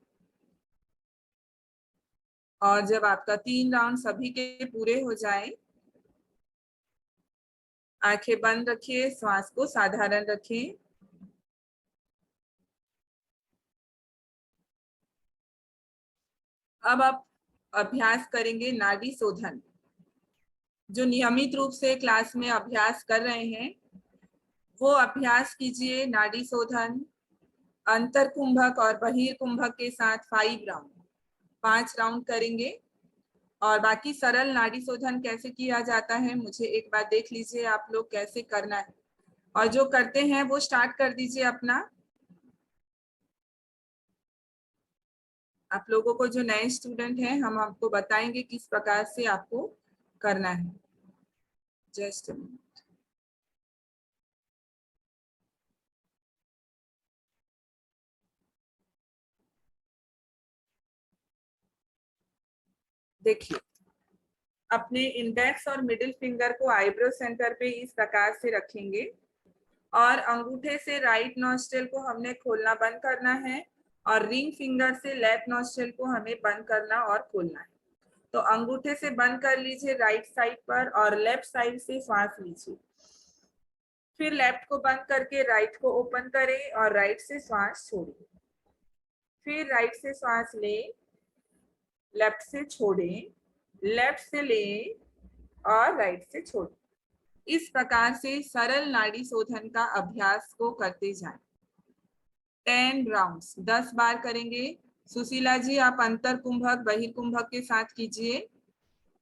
और जब आपका 3 राउंड सभी के पूरे हो जाए, आंखें बंद रखिए, श्वास को साधारण रखें। अब आप अभ्यास करेंगे नाड़ी शोधन। जो नियमित रूप से क्लास में अभ्यास कर रहे हैं वो अभ्यास कीजिए। नाड़ी शोधन अंतर कुंभक और बहिर कुंभक के साथ 5 राउंड, 5 राउंड करेंगे। और बाकी सरल नाड़ी शोधन कैसे किया जाता है मुझे एक बार देख लीजिए आप लोग कैसे करना है। और जो करते हैं वो स्टार्ट कर दीजिए अपना। आप लोगों को जो नए स्टूडेंट हैं हम आपको बताएंगे किस प्रकार से आपको करना है। जस्ट देखिए, अपने इंडेक्स और मिडिल फिंगर को आईब्रो सेंटर पे इस प्रकार से रखेंगे और अंगूठे से राइट नॉस्ट्रिल को हमने खोलना बंद करना है और रिंग फिंगर से लेफ्ट नॉस्ट्रिल को हमें बंद करना और खोलना है। तो अंगूठे से बंद कर लीजिए राइट साइड पर और लेफ्ट साइड से सांस लीजिए। फिर लेफ्ट को बंद करके राइट को ओपन करें और राइट से सांस छोड़िए। फिर राइट से सांस लें, लेफ्ट से छोड़ें, लेफ्ट से लें और राइट से छोड़ें। इस प्रकार से सरल नाड़ी शोधन का अभ्यास को करते जाएं। 10 राउंड्स 10 बार करेंगे। सुशीला जी, आप अंतर कुंभक बहिर कुंभक के साथ कीजिए।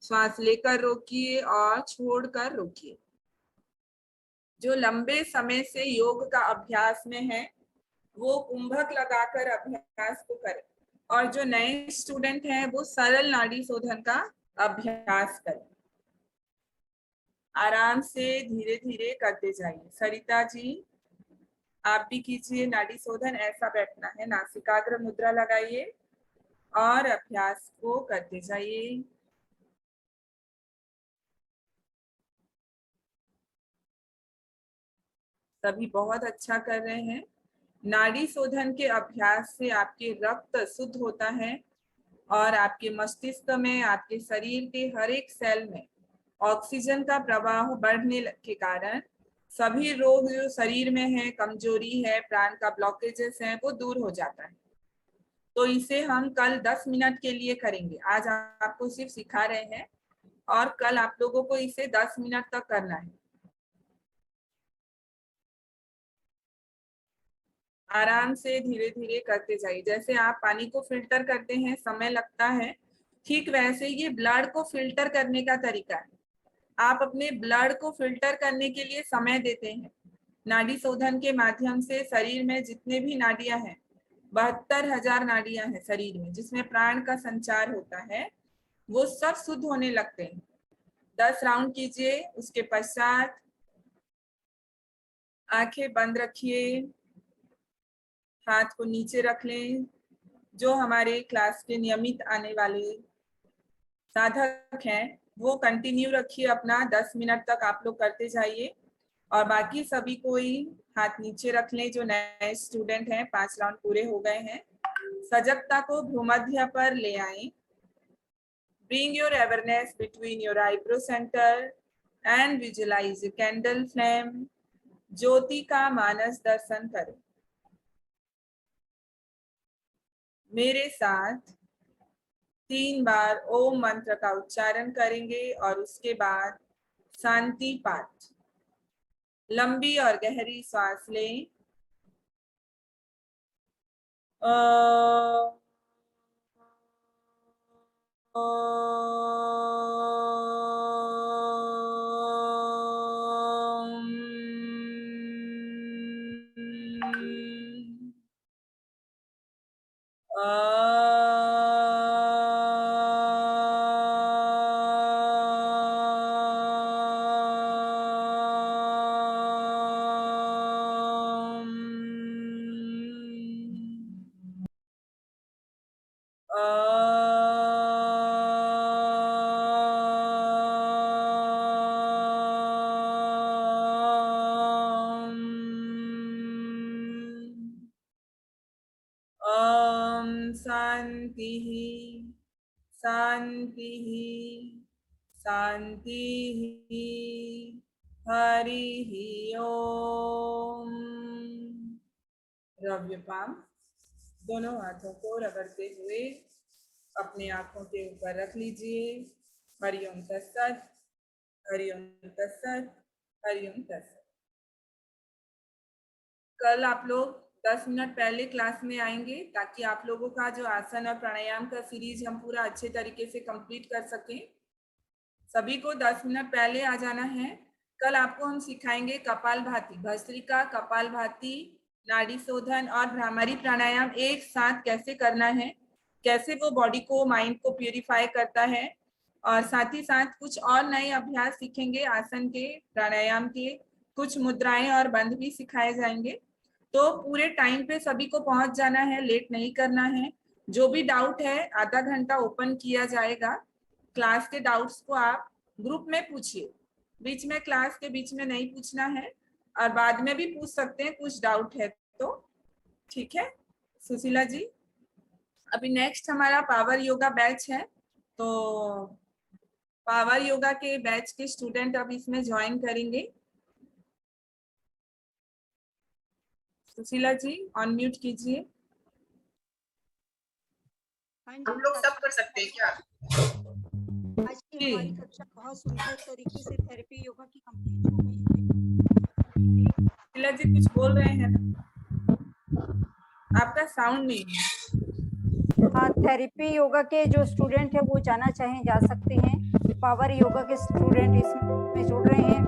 श्वास लेकर रोकिए और छोड़कर रोकिए। जो लंबे समय से योग का अभ्यास में है वो कुंभक लगाकर अभ्यास को करें और जो नए स्टूडेंट हैं वो सरल नाड़ी शोधन का अभ्यास करें। आराम से धीरे धीरे करते जाइए। सरिता जी, आप भी कीजिए नाड़ी शोधन। ऐसा बैठना है, नासिकाग्र मुद्रा लगाइए और अभ्यास को करते जाइए। सभी बहुत अच्छा कर रहे हैं। नाड़ी शोधन के अभ्यास से आपके रक्त शुद्ध होता है और आपके मस्तिष्क में, आपके शरीर के हर एक सेल में ऑक्सीजन का प्रवाह बढ़ने के कारण सभी रोग जो शरीर में है, कमजोरी है, प्राण का ब्लॉकेजेस है, वो दूर हो जाता है। तो इसे हम कल 10 मिनट के लिए करेंगे। आज आपको सिर्फ सिखा रहे हैं और कल आप लोगों को इसे 10 मिनट तक करना है। आराम से धीरे धीरे करते जाइए। जैसे आप पानी को फिल्टर करते हैं, समय लगता है, ठीक वैसे ये ब्लड को फिल्टर करने का तरीका है। आप अपने ब्लड को फिल्टर करने के लिए समय देते हैं। नाड़ी शोधन के माध्यम से शरीर में जितने भी नाड़ियां हैं, 72,000 नाड़ियां हैं शरीर में, जिसमें प्राण का संचार होता है, वो सब शुद्ध होने लगते हैं। 10 राउंड कीजिए। उसके पश्चात आंखें बंद रखिए, हाथ को नीचे रख लें। जो हमारे क्लास के नियमित आने वाले साधक हैं वो कंटिन्यू रखिए अपना। 10 मिनट तक आप लोग करते जाइए और बाकी सभी कोई हाथ नीचे रख लें जो नए स्टूडेंट हैं। 5 राउंड पूरे हो गए हैं। सजगता को भूमध्य पर ले आएं। Bring your awareness between your eyebrow center and visualize a candle flame. ज्योति का मानस दर्शन करें। मेरे साथ 3 बार ओम मंत्र का उच्चारण करेंगे और उसके बाद शांति पाठ। लंबी और गहरी सांस लें। शांति शांति शांति। हरि ओम। द्रव्यपाम दोनों हाथों को रगड़ते हुए अपने आंखों के ऊपर रख लीजिए। हरिओम तत्सत, हरिओम तत्सत, हरिओम तत्सत। कल आप लोग 10 मिनट पहले क्लास में आएंगे ताकि आप लोगों का जो आसन और प्राणायाम का सीरीज हम पूरा अच्छे तरीके से कंप्लीट कर सकें। सभी को 10 मिनट पहले आ जाना है। कल आपको हम सिखाएंगे कपालभाति, भस्त्रिका, कपालभाति, नाड़ी शोधन और भ्रामरी प्राणायाम एक साथ कैसे करना है, कैसे वो बॉडी को, माइंड को प्यूरिफाई करता है। और साथ ही साथ कुछ और नए अभ्यास सीखेंगे, आसन के, प्राणायाम के, कुछ मुद्राएं और बंध भी सिखाए जाएंगे। तो पूरे टाइम पे सभी को पहुंच जाना है, लेट नहीं करना है। जो भी डाउट है आधा घंटा ओपन किया जाएगा क्लास के डाउट्स को आप ग्रुप में पूछिए, बीच में क्लास के बीच में नहीं पूछना है, और बाद में भी पूछ सकते हैं कुछ डाउट है तो। ठीक है सुशीला जी। अभी नेक्स्ट हमारा पावर योगा बैच है, तो पावर योगा के बैच के स्टूडेंट अब इसमें ज्वाइन करेंगे। सुशीला जी अनम्यूट कीजिए। हाँ हम जी, लोग सब कर सकते हैं क्या? आज की हमारी कक्षा बहुत सुंदर तरीके से थेरेपी योगा की कंप्लीट हो गई है। सुशीला जी कुछ बोल रहे हैं, आपका साउंड नहीं है। हाँ, थेरेपी योगा के जो स्टूडेंट है वो जाना चाहें जा सकते हैं। पावर योगा के स्टूडेंट इसमें जुड़ रहे हैं